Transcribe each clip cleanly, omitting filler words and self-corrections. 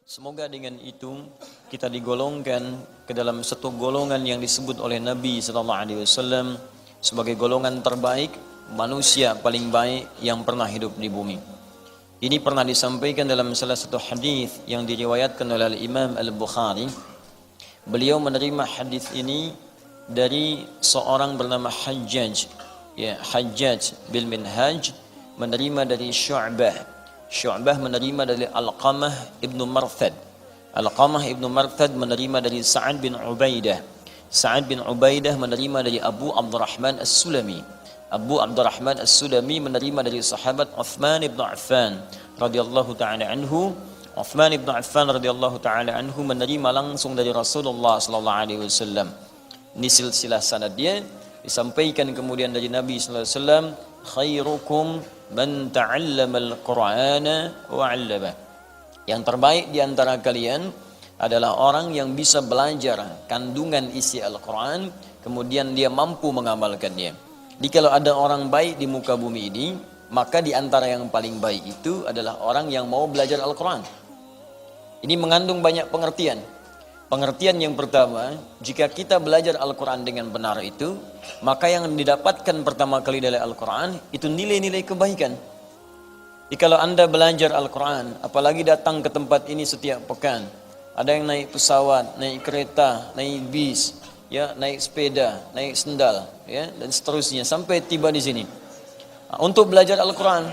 Semoga dengan itu kita digolongkan ke dalam satu golongan yang disebut oleh Nabi sallallahu alaihi wasallam sebagai golongan terbaik, manusia paling baik yang pernah hidup di bumi. Ini pernah disampaikan dalam salah satu hadis yang diriwayatkan oleh Imam Al-Bukhari. Beliau menerima hadis ini dari seorang bernama Hajjaj, ya, Hajjaj bil Minhaj, menerima dari Syu'bah menerima dari Alqamah ibnu Marthad. Alqamah ibnu Marthad menerima dari Sa'ad bin Ubaidah. Sa'ad bin Ubaidah menerima dari Abu Abdurrahman As-Sulami. Abu Abdurrahman As-Sulami menerima dari sahabat Uthman ibn Affan radhiyallahu ta'ala anhu. Uthman ibn Affan radhiyallahu ta'ala anhu menerima langsung dari Rasulullah sallallahu alaihi wasallam. Ini silsilah sanad dia disampaikan kemudian dari Nabi sallallahu alaihi wasallam, khairukum man ta'allama al-Qur'ana wa 'allama. Yang terbaik di antara kalian adalah orang yang bisa belajar kandungan isi Al-Qur'an kemudian dia mampu mengamalkannya. Jadi kalau ada orang baik di muka bumi ini, maka di antara yang paling baik itu adalah orang yang mau belajar Al-Qur'an. Ini mengandung banyak pengertian. Pengertian yang pertama, jika kita belajar Al-Quran dengan benar itu, maka yang didapatkan pertama kali dari Al-Quran itu nilai-nilai kebaikan. Jadi kalau Anda belajar Al-Quran, apalagi datang ke tempat ini setiap pekan, ada yang naik pesawat, naik kereta, naik bis, ya, naik sepeda, naik sendal, ya, dan seterusnya sampai tiba di sini. Nah, untuk belajar Al-Quran,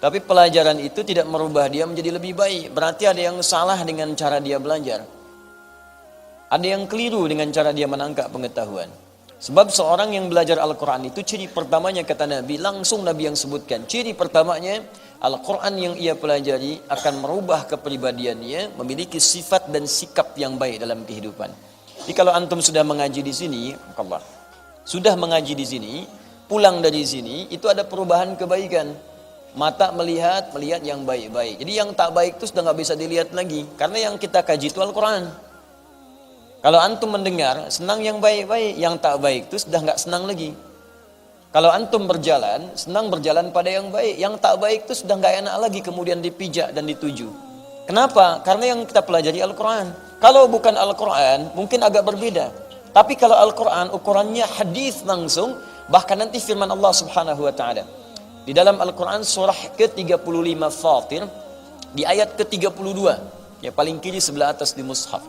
tapi pelajaran itu tidak merubah dia menjadi lebih baik. Berarti ada yang salah dengan cara dia belajar. Ada yang keliru dengan cara dia menangkap pengetahuan. Sebab seorang yang belajar Al-Quran itu ciri pertamanya kata Nabi, langsung Nabi yang sebutkan. Ciri pertamanya, Al-Quran yang ia pelajari akan merubah kepribadiannya, memiliki sifat dan sikap yang baik dalam kehidupan. Jadi kalau antum sudah mengaji di sini, Allah, sudah mengaji di sini, pulang dari sini, itu ada perubahan kebaikan. Mata melihat yang baik-baik. Jadi yang tak baik itu sudah nggak bisa dilihat lagi. Karena yang kita kaji itu Al-Quran. Kalau antum mendengar, senang yang baik-baik, yang tak baik itu sudah nggak senang lagi. Kalau antum berjalan, senang berjalan pada yang baik, yang tak baik itu sudah nggak enak lagi kemudian dipijak dan dituju. Kenapa? Karena yang kita pelajari Al-Quran. Kalau bukan Al-Quran, mungkin agak berbeda. Tapi kalau Al-Quran, ukurannya hadis langsung, bahkan nanti firman Allah Subhanahu Wa Taala di dalam Al-Quran surah ke-35 Fatir, di ayat ke-32, ya paling kiri sebelah atas di mushaf.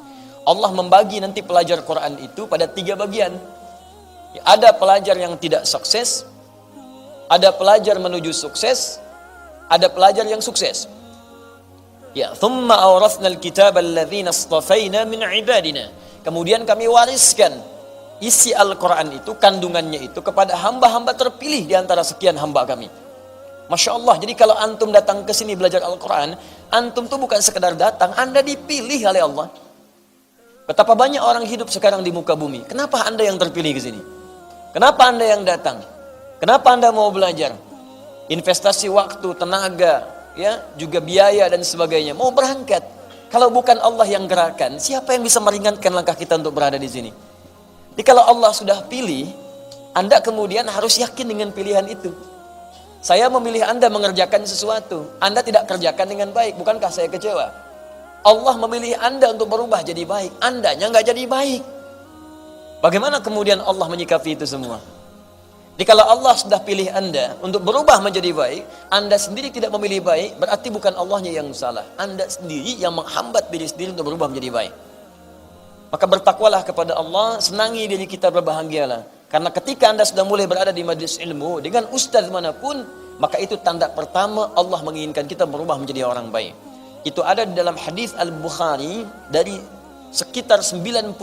Allah membagi nanti pelajar Quran itu pada 3 bagian. Ada pelajar yang tidak sukses, ada pelajar menuju sukses, ada pelajar yang sukses. Ya, thumma awrathna al-kitaba alladhina istafaina min ibadina. Kemudian kami wariskan isi Al-Quran itu, kandungannya itu kepada hamba-hamba terpilih di antara sekian hamba kami. Masya Allah, jadi kalau antum datang ke sini belajar Al-Quran, antum tuh bukan sekedar datang, Anda dipilih oleh Allah. Betapa banyak orang hidup sekarang di muka bumi. Kenapa Anda yang terpilih ke sini? Kenapa Anda yang datang? Kenapa Anda mau belajar? Investasi waktu, tenaga, ya, juga biaya dan sebagainya. Mau berangkat. Kalau bukan Allah yang gerakan, siapa yang bisa meringankan langkah kita untuk berada di sini? Jadi kalau Allah sudah pilih, Anda kemudian harus yakin dengan pilihan itu. Saya memilih Anda mengerjakan sesuatu, Anda tidak kerjakan dengan baik, bukankah saya kecewa? Allah memilih Anda untuk berubah jadi baik, Andanya nggak jadi baik. Bagaimana kemudian Allah menyikapi itu semua? Jadi kalau Allah sudah pilih Anda untuk berubah menjadi baik, Anda sendiri tidak memilih baik, berarti bukan Allahnya yang salah. Anda sendiri yang menghambat diri sendiri untuk berubah menjadi baik. Maka bertakwalah kepada Allah, senangi diri kita, berbahagialah. Karena ketika Anda sudah mulai berada di majlis ilmu dengan ustaz manapun, maka itu tanda pertama Allah menginginkan kita berubah menjadi orang baik. Itu ada di dalam hadis Al-Bukhari dari sekitar 97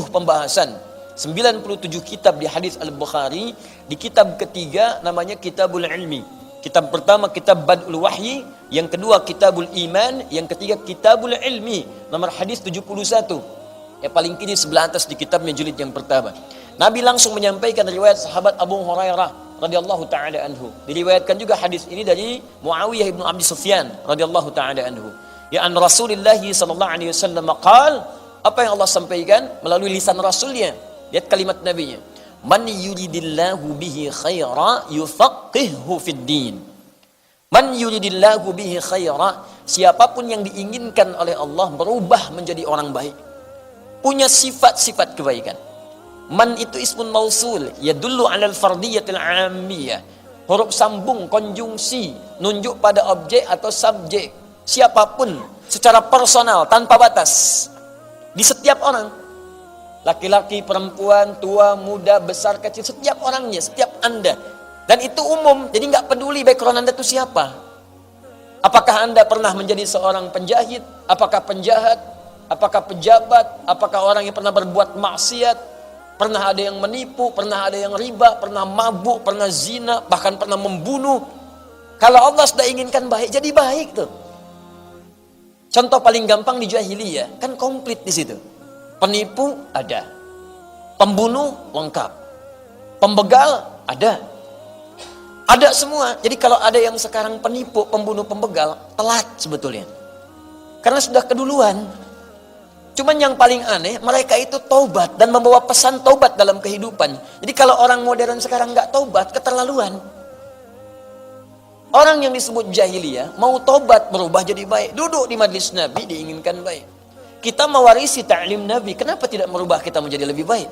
pembahasan, 97 kitab di hadis Al-Bukhari. Di kitab ketiga namanya Kitabul Ilmi. Kitab pertama Kitab Bad'ul Wahyi, yang kedua Kitabul Iman, yang ketiga Kitabul Ilmi, nomor hadis 71. Ya paling kiri sebelah atas di kitabnya jilid yang pertama. Nabi langsung menyampaikan riwayat sahabat Abu Hurairah radhiyallahu taala anhu. Diriwayatkan juga hadis ini dari Muawiyah bin Abi Sufyan radhiyallahu taala anhu. Ya an Rasulullah sallallahu alaihi wasallam qaal, apa yang Allah sampaikan melalui lisan Rasulnya. Lihat kalimat Nabinya. Man yuridillahu bihi khaira yufaqqihhu fid din. Man yuridillahu bihi khaira, siapapun yang diinginkan oleh Allah berubah menjadi orang baik, punya sifat-sifat kebaikan. Man itu ismun mausul, yadullu 'alal fardiyatil 'ammiyah. Huruf sambung konjungsi nunjuk pada objek atau subjek. Siapapun secara personal tanpa batas. Di setiap orang, laki-laki, perempuan, tua, muda, besar, kecil, setiap orangnya, setiap Anda. Dan itu umum, jadi nggak peduli background Anda itu siapa. Apakah Anda pernah menjadi seorang penjahit? Apakah penjahat? Apakah pejabat? Apakah orang yang pernah berbuat maksiat? Pernah ada yang menipu? Pernah ada yang riba? Pernah mabuk? Pernah zina? Bahkan pernah membunuh? Kalau Allah sudah inginkan baik, jadi baik tuh. Contoh paling gampang di jahiliyah, kan komplit di situ. Penipu ada, pembunuh lengkap, pembegal ada semua. Jadi kalau ada yang sekarang penipu, pembunuh, pembegal, telat sebetulnya, karena sudah keduluan. Cuman yang paling aneh, mereka itu taubat dan membawa pesan taubat dalam kehidupan. Jadi kalau orang modern sekarang nggak taubat, keterlaluan. Orang yang disebut jahiliyah mau taubat berubah jadi baik, duduk di majlis Nabi diinginkan baik. Kita mewarisi ta'lim Nabi, kenapa tidak merubah kita menjadi lebih baik?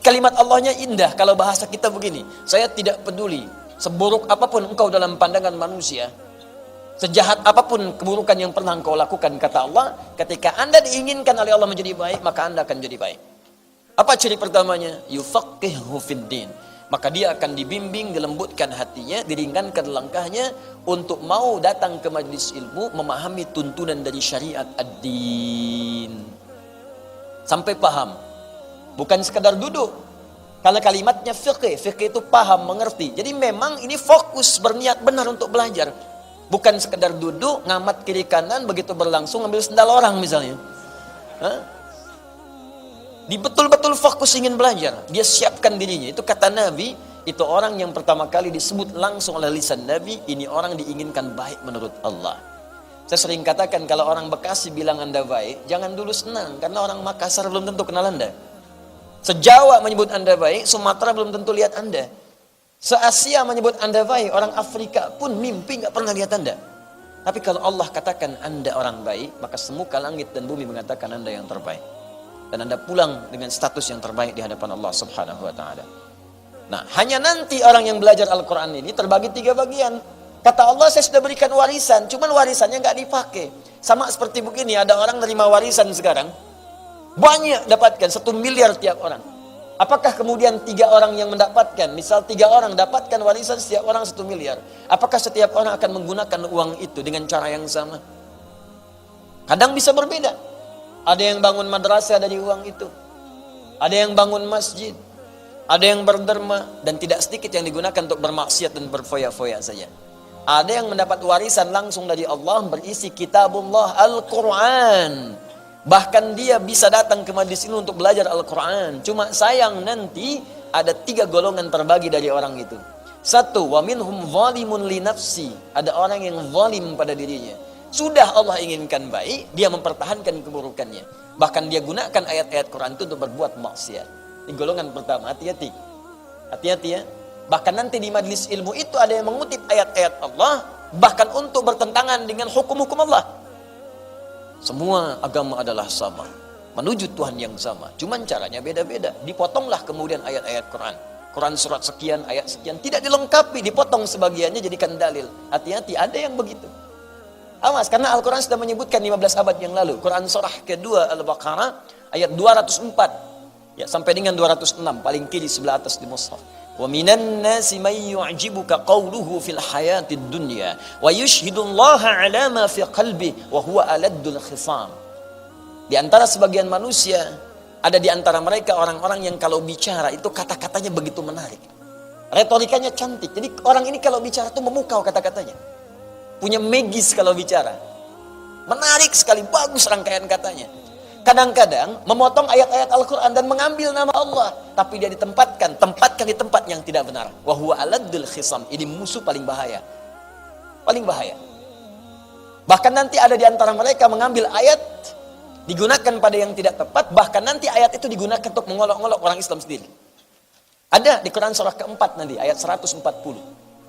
Kalimat Allahnya indah. Kalau bahasa kita begini, saya tidak peduli seburuk apapun engkau dalam pandangan manusia, sejahat apapun keburukan yang pernah engkau lakukan, kata Allah, ketika Anda diinginkan oleh Allah menjadi baik, maka Anda akan jadi baik. Apa ciri pertamanya? Yufaqihu fiddin. Maka dia akan dibimbing, dilembutkan hatinya, diringankan langkahnya untuk mau datang ke majlis ilmu, memahami tuntunan dari syariat ad-din sampai paham, bukan sekadar duduk. Karena kalimatnya fiqh itu paham, mengerti. Jadi memang ini fokus, berniat benar untuk belajar, bukan sekadar duduk ngamat kiri kanan, begitu berlangsung ambil sendal orang misalnya. Di betul-betul fokus ingin belajar, dia siapkan dirinya. Itu kata Nabi, itu orang yang pertama kali disebut langsung oleh lisan Nabi, ini orang diinginkan baik menurut Allah. Saya sering katakan, kalau orang Bekasi bilang Anda baik, jangan dulu senang, karena orang Makassar belum tentu kenal Anda. Se-Jawa menyebut Anda baik, Sumatera belum tentu lihat Anda. Se-Asia menyebut Anda baik, orang Afrika pun mimpi nggak pernah lihat Anda. Tapi kalau Allah katakan Anda orang baik, maka semuka langit dan bumi mengatakan Anda yang terbaik. Dan Anda pulang dengan status yang terbaik di hadapan Allah Subhanahu wa ta'ala. Nah, hanya nanti orang yang belajar Al-Quran ini terbagi 3 bagian. Kata Allah, saya sudah berikan warisan, cuman warisannya nggak dipakai. Sama seperti begini, ada orang nerima warisan sekarang, banyak dapatkan, 1 miliar tiap orang. Apakah kemudian 3 orang yang mendapatkan, misal 3 orang dapatkan warisan setiap orang 1 miliar, apakah setiap orang akan menggunakan uang itu dengan cara yang sama? Kadang bisa berbeda. Ada yang bangun madrasah dari uang itu, ada yang bangun masjid, ada yang berderma, dan tidak sedikit yang digunakan untuk bermaksiat dan berfoya-foya saja. Ada yang mendapat warisan langsung dari Allah berisi kitabullah Al-Quran. Bahkan dia bisa datang ke majlis ini untuk belajar Al-Quran. Cuma sayang nanti ada 3 golongan terbagi dari orang itu. 1, wa minhum zalimun li nafsi. Ada orang yang zalim pada dirinya. Sudah Allah inginkan baik, dia mempertahankan keburukannya. Bahkan dia gunakan ayat-ayat Quran itu untuk berbuat maksiat. Ini golongan pertama, hati-hati. Hati-hati ya. Bahkan nanti di majlis ilmu itu ada yang mengutip ayat-ayat Allah, bahkan untuk bertentangan dengan hukum-hukum Allah. Semua agama adalah sama, menuju Tuhan yang sama. Cuman caranya beda-beda. Dipotonglah kemudian ayat-ayat Quran. Quran surat sekian, ayat sekian. Tidak dilengkapi, dipotong sebagiannya jadikan dalil. Hati-hati, ada yang begitu. Awas, karena Al-Quran sudah menyebutkan 15 abad yang lalu. Quran surah kedua Al-Baqarah ayat 204 ya, sampai dengan 206, paling kiri sebelah atas di mushaf. Wa minan nasi may yu'jibuka qawluhu fil hayatid dunya wa yushhidullaha ala ma fi qalbi wa huwa aladdul khisam. Di antara sebagian manusia, ada di antara mereka orang-orang yang kalau bicara itu kata-katanya begitu menarik. Retorikanya cantik. Jadi orang ini kalau bicara tuh memukau kata-katanya. Punya magis kalau bicara. Menarik sekali, bagus rangkaian katanya. Kadang-kadang memotong ayat-ayat Al-Quran dan mengambil nama Allah. Tapi dia tempatkan di tempat yang tidak benar. Wa huwa aladdul khisam. Ini musuh paling bahaya. Paling bahaya. Bahkan nanti ada di antara mereka mengambil ayat, digunakan pada yang tidak tepat. Bahkan nanti ayat itu digunakan untuk mengolok-olok orang Islam sendiri. Ada di Quran surah keempat nanti, ayat 140.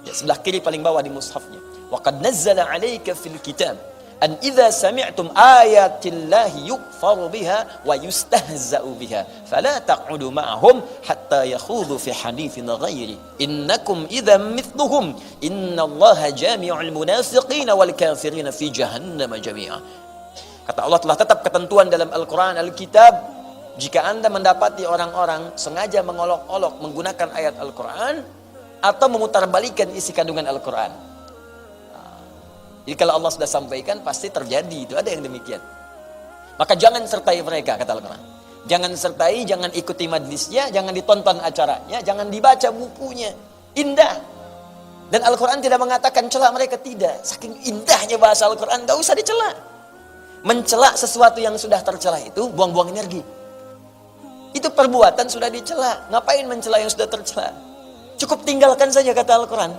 Ya, sebelah kiri paling bawah di mushafnya. Wa qad nazzala 'alaika fil kitab an idza sami'tum ayatillahi yukfaru biha wa yustahza'u biha fala taq'udu ma'ahum hatta yakhudhu fi haditsin ghairi innakum idzan mithluhum innallaha jami'ul munafiqina wal kafirina fi jahannam jami'a. Kata Allah, telah tetap ketentuan dalam Al-Quran, Al-Kitab, jika Anda mendapati orang-orang sengaja mengolok-olok menggunakan ayat Al-Quran atau memutarbalikkan isi kandungan Al-Quran. Jadi kalau Allah sudah sampaikan, pasti terjadi. Itu ada yang demikian. Maka jangan sertai mereka, kata Al-Quran. Jangan sertai, jangan ikuti majlisnya, jangan ditonton acaranya, jangan dibaca bukunya. Indah. Dan Al-Quran tidak mengatakan cela mereka, tidak. Saking indahnya bahasa Al-Quran, gak usah dicela. Mencela sesuatu yang sudah tercela itu, buang-buang energi. Itu perbuatan sudah dicela. Ngapain mencela yang sudah tercela? Cukup tinggalkan saja, kata Al-Quran.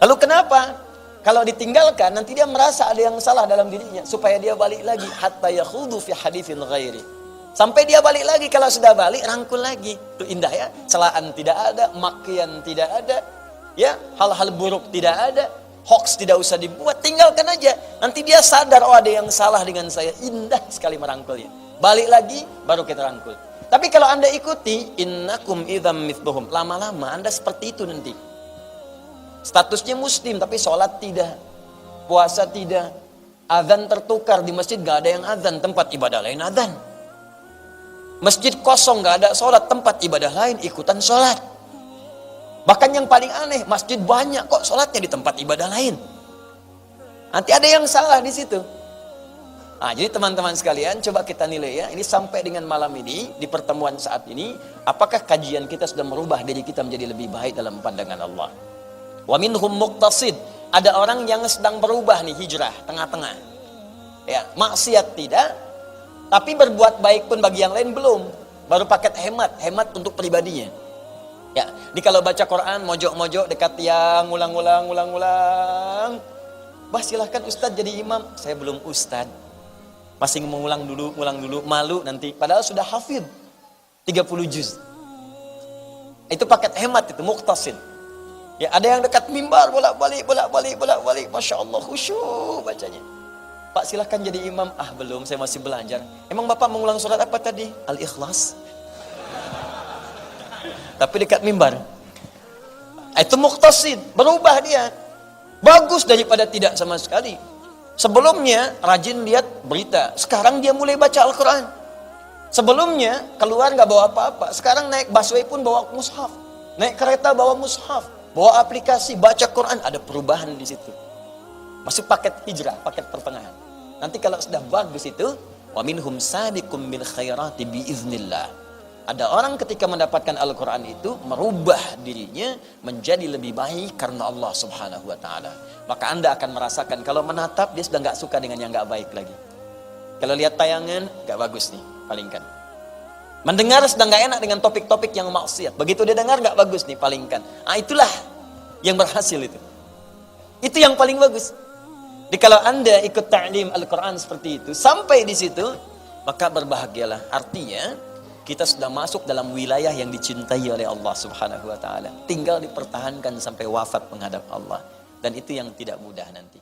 Lalu kenapa? Kalau ditinggalkan, nanti dia merasa ada yang salah dalam dirinya. Supaya dia balik lagi. Hatta yakhudhu fi haditsin ghairi. Sampai dia balik lagi. Kalau sudah balik, rangkul lagi. Itu indah ya. Celaan tidak ada. Makian tidak ada. Ya, hal-hal buruk tidak ada. Hoax tidak usah dibuat. Tinggalkan aja. Nanti dia sadar, oh ada yang salah dengan saya. Indah sekali merangkulnya. Balik lagi, baru kita rangkul. Tapi kalau Anda ikuti, innakum idzam mithluhum. Lama-lama Anda seperti itu nanti. Statusnya muslim tapi sholat tidak, puasa tidak, azan tertukar di masjid gak ada yang azan, tempat ibadah lain azan. Masjid kosong gak ada sholat, tempat ibadah lain ikutan sholat. Bahkan yang paling aneh, masjid banyak kok sholatnya di tempat ibadah lain. Nanti ada yang salah di situ. Nah, jadi teman-teman sekalian, coba kita nilai ya. Ini sampai dengan malam ini, di pertemuan saat ini, apakah kajian kita sudah merubah diri kita menjadi lebih baik dalam pandangan Allah? Wa minhum muqtasid, ada orang yang sedang berubah nih, hijrah tengah-tengah. Ya, maksiat tidak, tapi berbuat baik pun bagi yang lain belum. Baru paket hemat untuk pribadinya. Ya, di kalau baca Quran mojok-mojok dekat tiang, ulang-ulang. Bah, silahkan Ustadz jadi imam. Saya belum Ustadz. Masih mengulang dulu, malu nanti. Padahal sudah hafid 30 juz. Itu paket hemat itu, muqtasid. Ya, ada yang dekat mimbar bolak-balik. Masya Allah, khusyuk bacanya. Pak, silahkan jadi imam. Ah, belum, saya masih belajar. Emang Bapak mengulang surat apa tadi? Al-Ikhlas. Tapi dekat mimbar. Itu muqtasid, berubah dia. Bagus daripada tidak sama sekali. Sebelumnya rajin lihat berita. Sekarang dia mulai baca Al-Quran. Sebelumnya keluar gak bawa apa-apa. Sekarang naik busway pun bawa mushaf. Naik kereta bawa mushaf. Bawa aplikasi, baca Quran, ada perubahan di situ. Masuk paket hijrah, paket pertengahan. Nanti kalau sudah bagus itu, wa minhum sabiqum bil khairati biiznillah. Ada orang ketika mendapatkan Al-Quran itu merubah dirinya menjadi lebih baik karena Allah Subhanahu wa taala. Maka Anda akan merasakan kalau menatap dia sudah enggak suka dengan yang enggak baik lagi. Kalau lihat tayangan enggak bagus nih, palingkan. Mendengar sedang gak enak dengan topik-topik yang maksiat. Begitu dia dengar gak bagus nih, palingkan. Ah, itulah yang berhasil itu. Itu yang paling bagus. Jadi kalau Anda ikut ta'lim Al-Quran seperti itu, sampai di situ, maka berbahagialah. Artinya, kita sudah masuk dalam wilayah yang dicintai oleh Allah Subhanahu wa ta'ala. Tinggal dipertahankan sampai wafat menghadap Allah. Dan itu yang tidak mudah nanti.